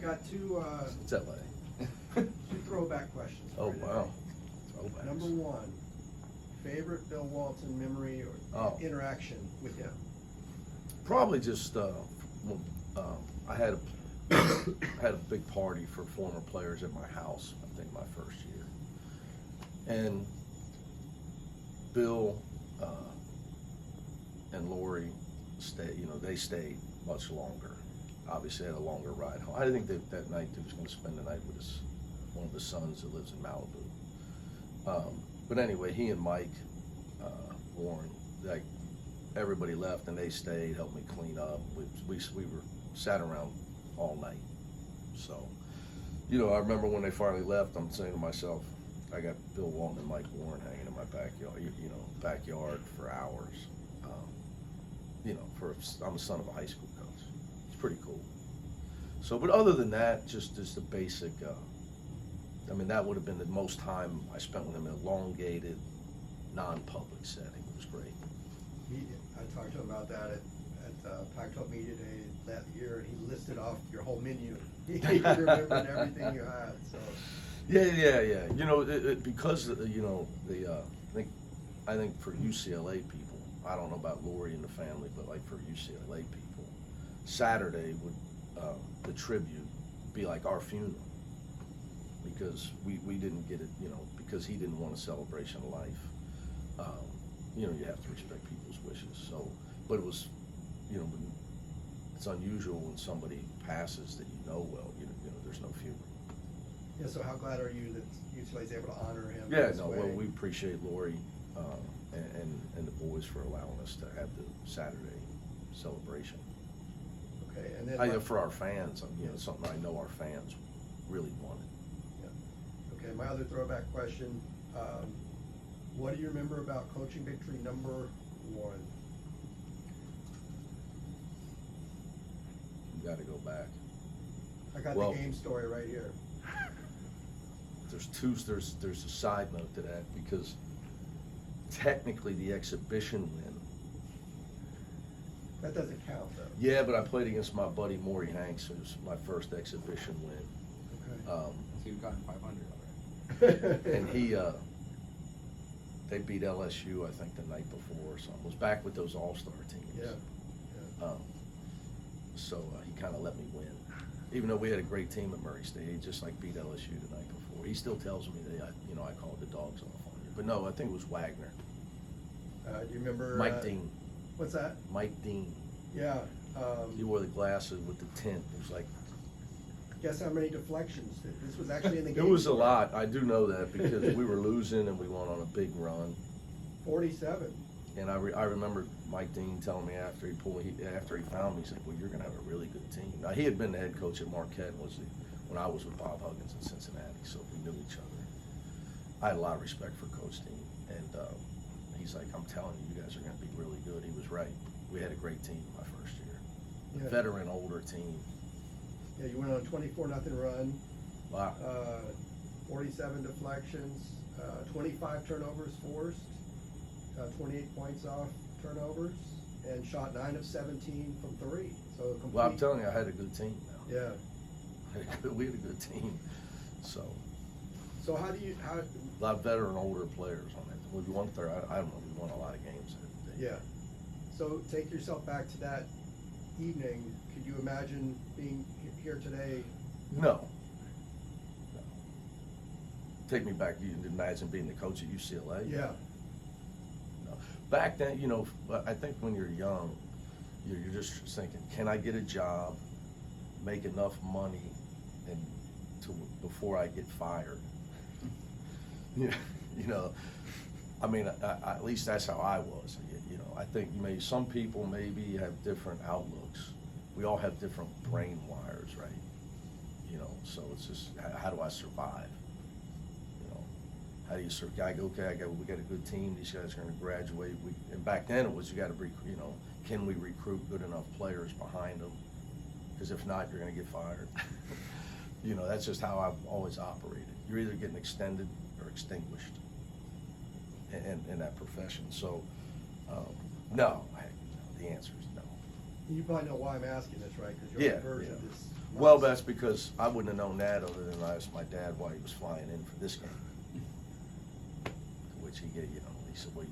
Got two It's LA. two throwback questions. Oh, for you wow. today. Throwbacks. Number one, favorite Bill Walton memory or interaction with him? Probably just, I had a big party for former players at my house, I think my first year. And Bill and Lori they stayed much longer. Obviously had a longer ride home. I think that night he was gonna spend the night with one of his sons that lives in Malibu. But anyway, he and Mike Warren, like, everybody left and they stayed, helped me clean up. We were sat around all night. So, I remember when they finally left, I'm saying to myself, I got Bill Walton and Mike Warren hanging in my backyard for hours. I'm a son of a high school coach. It's pretty cool. So, but other than that, just the basic, that would have been the most time I spent with him in an elongated, non-public setting. It was great. I talked to him about that at Pac-12 Media Day that year, and he listed off your whole menu. He remembered everything you had. So. Yeah. Because I think for UCLA people, I don't know about Lori and the family, but like for UCLA people, Saturday would the tribute be like our funeral, because we didn't get it, because he didn't want a celebration of life. You have to respect people's wishes. So, but it was, it's unusual when somebody passes that well, there's no funeral. Yeah. So how glad are you that UCLA is able to honor him? Yeah. No. Well, we appreciate Lori and the boys for allowing us to have the Saturday celebration. Okay. And then for our fans, something I know our fans really wanted. Yeah. Okay. My other throwback question. What do you remember about coaching victory number 1? You got to go back. I got the game story right here. There's a side note to that, because technically the exhibition win. That doesn't count, though. Yeah, but I played against my buddy Maury Hanks. It was my first exhibition win. Okay. So you've gotten 500 already. And they beat LSU, I think, the night before or something. It was back with those all-star teams. Yeah. So he kind of let me win. Even though we had a great team at Murray State, he just beat LSU the night before. He still tells me that I called the dogs off on you. But no, I think it was Wagner. Do you remember Mike Dean. What's that? Mike Dean. Yeah. He wore the glasses with the tint. It was like. Guess how many deflections? This was actually in the game. It was a lot. I do know that, because we were losing and we went on a big run. 47. And I remember Mike Dean telling me after he found me, he said, "Well, you're going to have a really good team." Now, he had been the head coach at Marquette when I was with Bob Huggins in Cincinnati, so we knew each other. I had a lot of respect for Coach Dean, and he's like, "I'm telling you, you guys are going to be really good." He was right. We had a great team my first year. Yeah. Veteran, older team. Yeah, you went on a 24-0 run. Wow. 47 deflections, 25 turnovers forced, 28 points off turnovers, and shot 9 of 17 from 3. So complete. Well, I'm telling you, I had a good team now. Yeah. We had a good team. So how? a lot of veteran, older players on that. We won I don't know. We won a lot of games that day. Yeah. So take yourself back to that evening. Could you imagine being here today? No. Take me back. You can imagine being the coach at UCLA? Yeah. No. Back then, I think when you're young, you're just thinking, can I get a job, make enough money, before I get fired? At least that's how I was. I think some people maybe have different outlooks. We all have different brain wires, right? So it's just, how do I survive? How do you survive? We got a good team. These guys are going to graduate. And back then it was, you got to can we recruit good enough players behind them? Because if not, you're going to get fired. That's just how I've always operated. You're either getting extended or extinguished in that profession. So, no, the answer is no. You probably know why I'm asking this, right? Because you're on the verge of this Well, that's because I wouldn't have known that other than I asked my dad why he was flying in for this game. To which he gave, he said, well,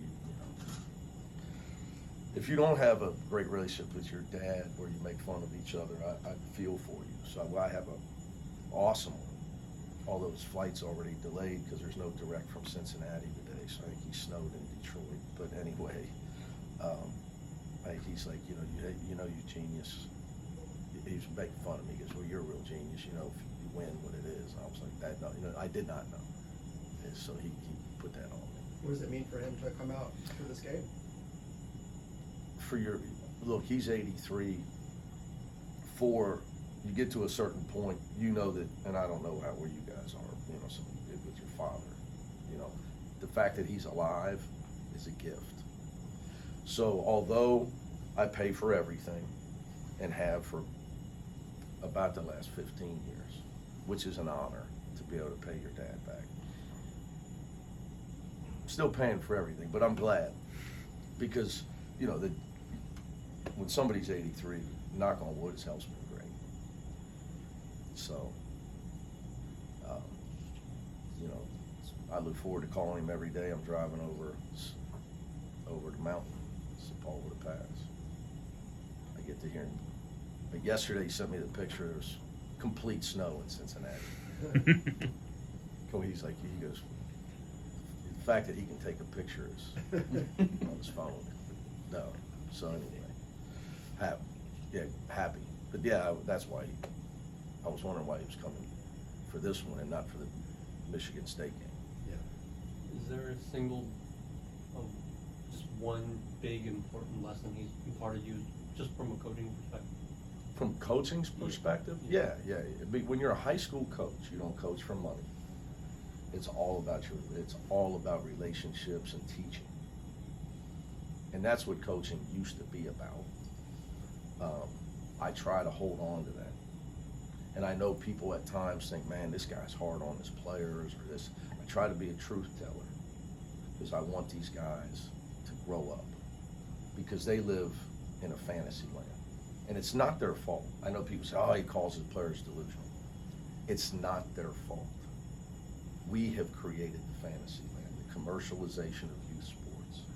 if you don't have a great relationship with your dad where you make fun of each other, I feel for you. So I have a awesome one. Although his flight's already delayed because there's no direct from Cincinnati today, so I think he snowed in Detroit. But anyway, I think he's like, you genius. He was making fun of me. He goes, well, you're a real genius, if you win what it is. And I was like, that, no, I did not know. And so he put that on me. What does it mean for him to come out for this game? Look, he's 83. You get to a certain point, that, and I don't know where you guys are, with your father, the fact that he's alive is a gift. So although I pay for everything and have for about the last 15 years, which is an honor to be able to pay your dad back. Still paying for everything, but I'm glad because, when somebody's 83, knock on wood, his health's been great. So, I look forward to calling him every day. I'm driving over the mountain, Paul with a pass. I get to hear him. But yesterday he sent me the picture. There was complete snow in Cincinnati. He's like, he goes, the fact that he can take a picture is on his phone. No. So anyway, happy. But yeah, that's why I was wondering why he was coming for this one and not for the Michigan State game. Yeah. Is there a single, just one big important lesson he's imparted you, just from a coaching perspective? From coaching's perspective, yeah. When you're a high school coach, you don't coach for money. It's all about relationships and teaching, and that's what coaching used to be about. I try to hold on to that, and I know people at times think, "Man, this guy's hard on his players," or this. I try to be a truth teller because I want these guys to grow up because they live in a fantasy land. And it's not their fault. I know people say, oh, he calls his players delusional. It's not their fault. We have created the fantasy land, the commercialization of youth sports,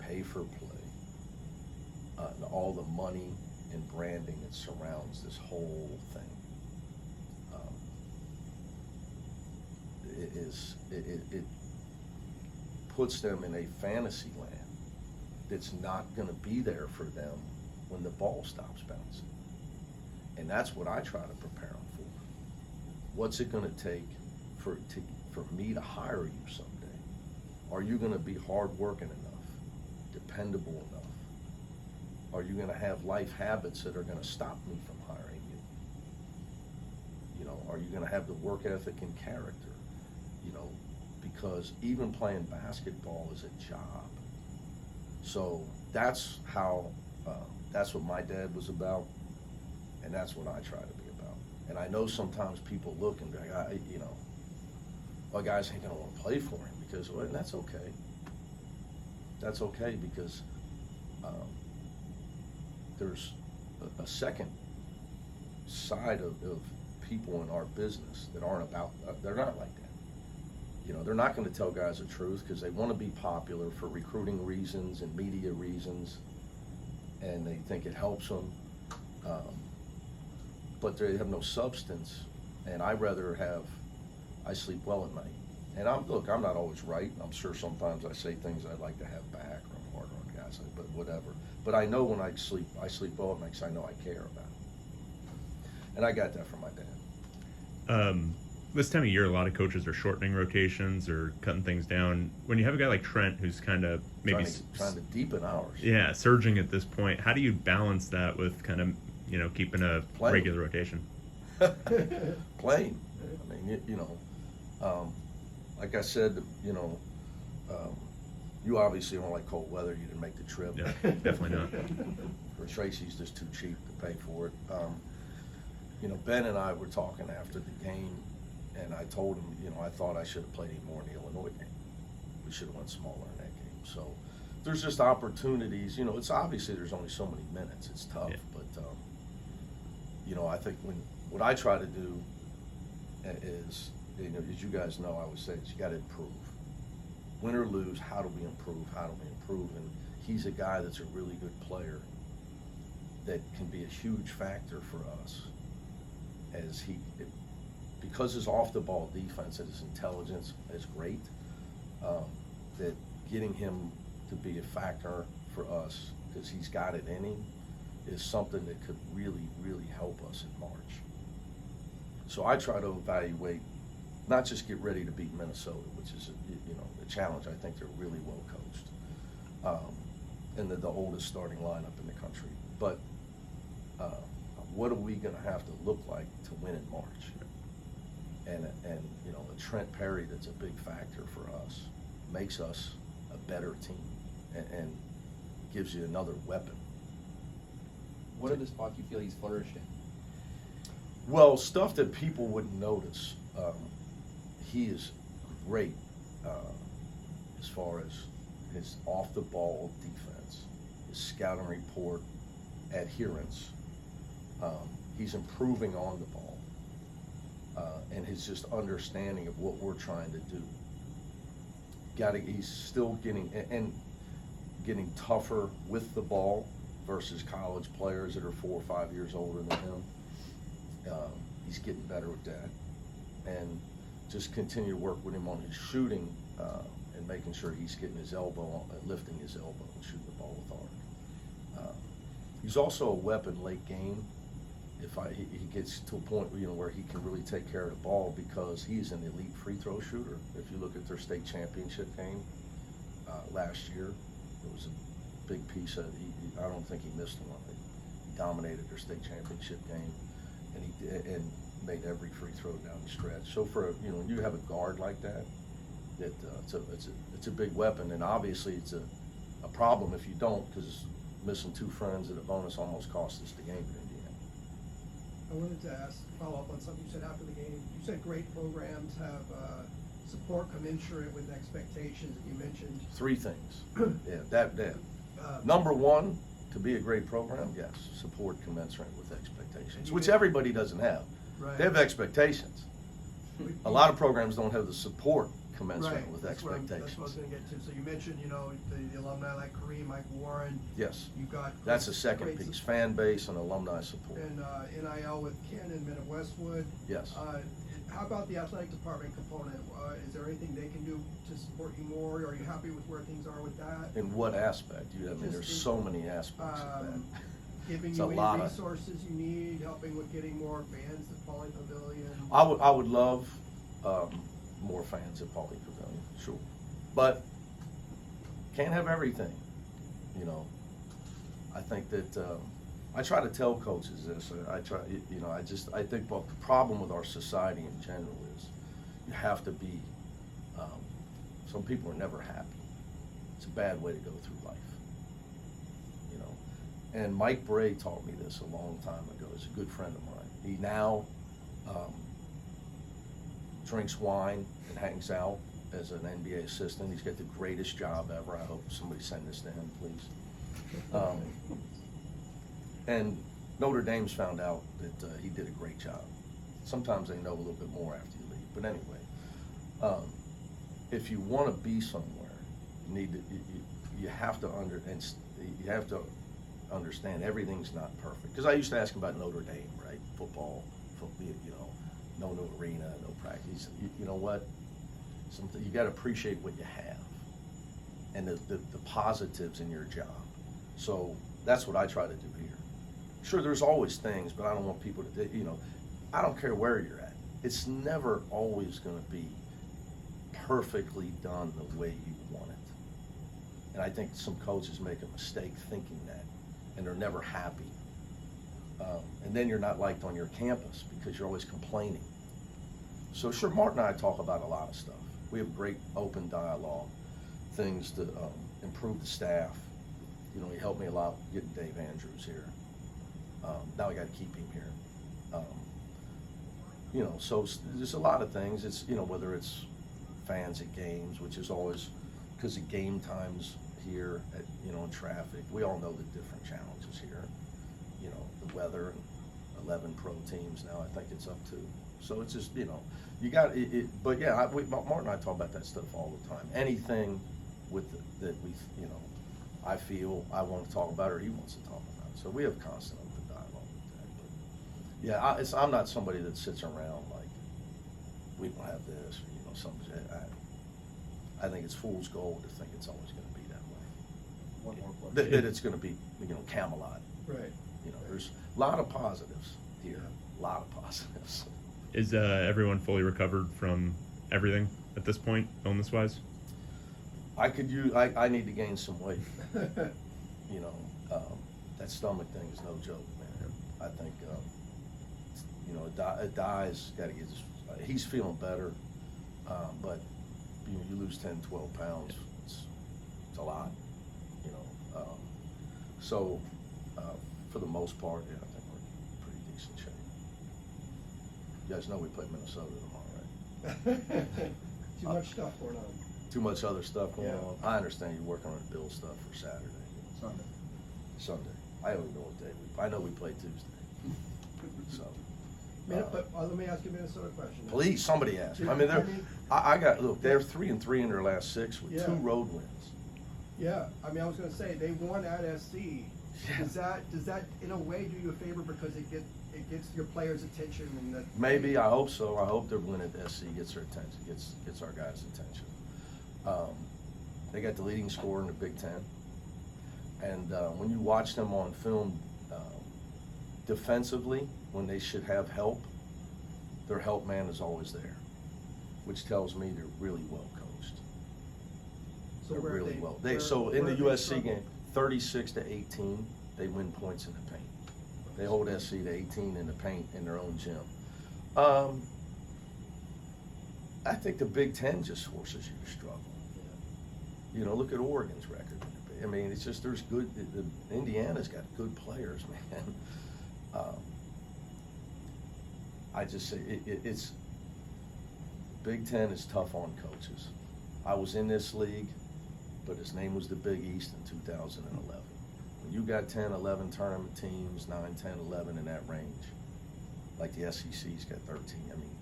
pay for play, and all the money and branding that surrounds this whole thing. It puts them in a fantasy land that's not going to be there for them when the ball stops bouncing. And that's what I try to prepare them for. What's it going to take for me to hire you someday? Are you going to be hardworking enough, dependable enough? Are you going to have life habits that are going to stop me from hiring you? Are you going to have the work ethic and character? Because even playing basketball is a job. So that's what my dad was about, and that's what I try to be about. And I know sometimes people look and be like, well, guys ain't gonna want to play for him because, well, and that's okay. That's okay because there's a second side of people in our business that aren't about. They're not like that. They're not going to tell guys the truth because they want to be popular for recruiting reasons and media reasons, and they think it helps them, but they have no substance. And I sleep well at night. And I'm not always right. I'm sure sometimes I say things I'd like to have back, or I'm harder on guys, but whatever. But I know when I sleep well at night because I know I care about it. And I got that from my dad. This time of year, a lot of coaches are shortening rotations or cutting things down. When you have a guy like Trent who's kind of maybe trying to deepen hours. Yeah, surging at this point. How do you balance that with kind of, keeping a regular rotation? Playing. I mean, like I said, you obviously don't like cold weather. You didn't make the trip. Yeah, definitely not. Or Tracy's just too cheap to pay for it. Ben and I were talking after the game, and I told him, I thought I should have played him more in the Illinois game. We should have went smaller in that game. So there's just opportunities. It's obviously there's only so many minutes. It's tough, yeah. but I think what I try to do is, you know, as you guys know, I always say, is you gotta improve. Win or lose, how do we improve? How do we improve? And he's a guy that's a really good player that can be a huge factor for us as because his off-the-ball defense and his intelligence is great, that getting him to be a factor for us, because he's got it in him, is something that could really, really help us in March. So I try to evaluate, not just get ready to beat Minnesota, which is a challenge. I think they're really well coached, and they're the oldest starting lineup in the country. But what are we going to have to look like to win in March? And you know, a Trent Perry that's a big factor for us makes us a better team and gives you another weapon. What are the spots you feel he's flourished in? Well, stuff that people wouldn't notice. He is great as far as his off-the-ball defense, his scouting report, adherence. He's improving on the ball, and his just understanding of what we're trying to do. He's still getting tougher with the ball versus college players that are 4 or 5 years older than him. He's getting better with that, and just continue to work with him on his shooting and making sure he's getting his elbow, lifting his elbow and shooting the ball with arc. He's also a weapon late game. If he gets to a point where he can really take care of the ball, because he's an elite free throw shooter. If you look at their state championship game last year, it was a big piece of. I don't think he missed one. He dominated their state championship game, and made every free throw down the stretch. So for when you have a guard like that, it's a big weapon, and obviously it's a problem if you don't, because missing 2 friends at a bonus almost cost us the game in Indiana. I wanted to follow up on something you said after the game. You said great programs have support commensurate with expectations. You mentioned 3 things. Yeah, that. Number 1, to be a great program, yes, support commensurate with expectations, which everybody doesn't have. Right. They have expectations. A lot of programs don't have the support commensurate with That's what I expectations. was going to get to. So you mentioned, the alumni like Kareem, Mike Warren. Yes. You've got. That's the second piece, fan base and alumni support. And NIL with Ken and Men of Westwood. Yes. How about the athletic department component? Is there anything they can do to support you more? Are you happy with where things are with that? In what aspect? There's so many aspects of that. Giving It's you a any lot of- resources you need, helping with getting more fans at Pauley Pavilion. I would love more fans at Pauley Pavilion, sure, but can't have everything. I think that I try to tell coaches this. I think the problem with our society in general is you have to be. Some people are never happy. It's a bad way to go through life. And Mike Bray taught me this a long time ago. He's a good friend of mine. He now drinks wine and hangs out as an NBA assistant. He's got the greatest job ever. I hope somebody send this to him, please. And Notre Dame's found out that he did a great job. Sometimes they know a little bit more after you leave. But anyway, if you want to be somewhere, you have to understand everything's not perfect. Because I used to ask him about Notre Dame, right? Football, no new arena, no practice. You know what? You got to appreciate what you have and the positives in your job. So that's what I try to do here. Sure, there's always things, but I don't want people to, I don't care where you're at. It's never always going to be perfectly done the way you want it. And I think some coaches make a mistake thinking that, and they're never happy. And then you're not liked on your campus because you're always complaining. So sure, Martin and I talk about a lot of stuff. We have great open dialogue, things to improve the staff. He helped me a lot getting Dave Andrews here. Now I got to keep him here. So there's a lot of things. It's, whether it's fans at games, which is always, because of game times here at, in traffic, we all know the different challenges here. The weather and 11 pro teams now, I think it's up to. So it's just, you know, you got it, but yeah, Martin and I talk about that stuff all the time. Anything with that we, you know, I feel I want to talk about or he wants to talk about it. So we have constant open dialogue with that. But yeah, I'm not somebody that sits around like, we don't have this, or, you know, something. I think it's fool's gold to think it's always going to be that way. One more question. That it's going to be, you know, Camelot. Right. You know, there's a lot of positives here, a lot of positives. Is everyone fully recovered from everything at this point, illness-wise? I need to gain some weight. You know, that stomach thing is no joke, man. I think, you know, it dies, got to get he's feeling better, but you know, you lose 10, 12 pounds, it's a lot, you know. So, for the most part, yeah, I think we're in pretty decent shape. You guys know we play Minnesota tomorrow, right? Too much stuff going on. Too much other stuff going Yeah. on. I understand you're working on Bill stuff for Saturday. Sunday. I don't even know what day I know we play Tuesday. So. But let me ask you a Minnesota question. Please, somebody ask. I mean, they're 3-3 in their last 6 with Yeah. 2 road wins. Yeah, I mean, I was gonna say, they won at SC. Yeah. Does that in a way do you a favor because it gets your players' attention and that? Maybe, I hope so. I hope their win at SC gets their attention, gets our guys' attention. They got the leading scorer in the Big Ten. And when you watch them on film defensively, when they should have help, their help man is always there, which tells me they're really well coached. So They're where really they- well. where- So in where the they USC struggle? game, 36-18, they win points in the paint. They hold SC to 18 in the paint in their own gym. I think the Big Ten just forces you to struggle. You know, look at Oregon's record. I mean, it's just there's good. Indiana's got good players, man. I just say it's Big Ten is tough on coaches. I was in this league, but its name was the Big East in 2011. When you got 10, 11 tournament teams, 9, 10, 11 in that range, like the SEC's got 13. I mean,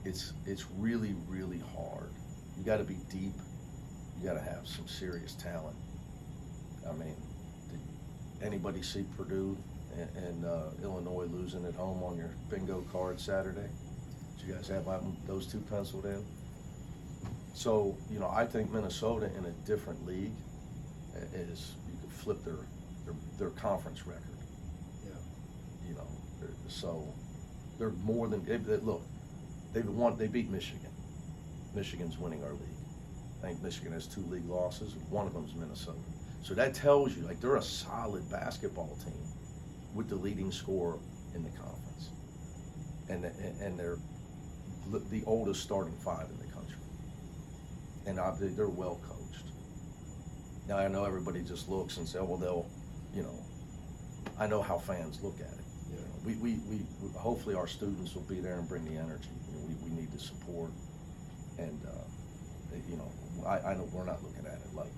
it's really, really hard. You got to be deep. You got to have some serious talent. I mean, did anybody see Purdue and Illinois losing at home on your bingo card Saturday? Did you guys have those two penciled in? So, you know, I think Minnesota in a different league is, you could flip their conference record. Yeah. You know, so they're more than, look, they beat Michigan. Michigan's winning our league. I think Michigan has 2 league losses. One of them's Minnesota. So that tells you, like, they're a solid basketball team with the leading scorer in the conference. And they're the oldest starting 5 in the country. And they're well coached. Now, I know everybody just looks and says, well, they'll, you know, I know how fans look at it. Yeah. You know, we hopefully our students will be there and bring the energy. You know, we need the support. And, you know, I know we're not looking at it like,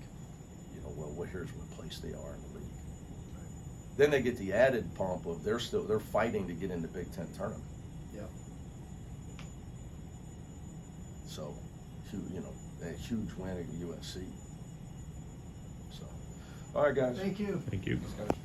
you know, well, here's what place they are in the league. Then they get the added pump of they're fighting to get in the Big Ten tournament. Yeah. So, you know, a huge win at USC. So, all right, guys. Thank you. Thank you. Discussion.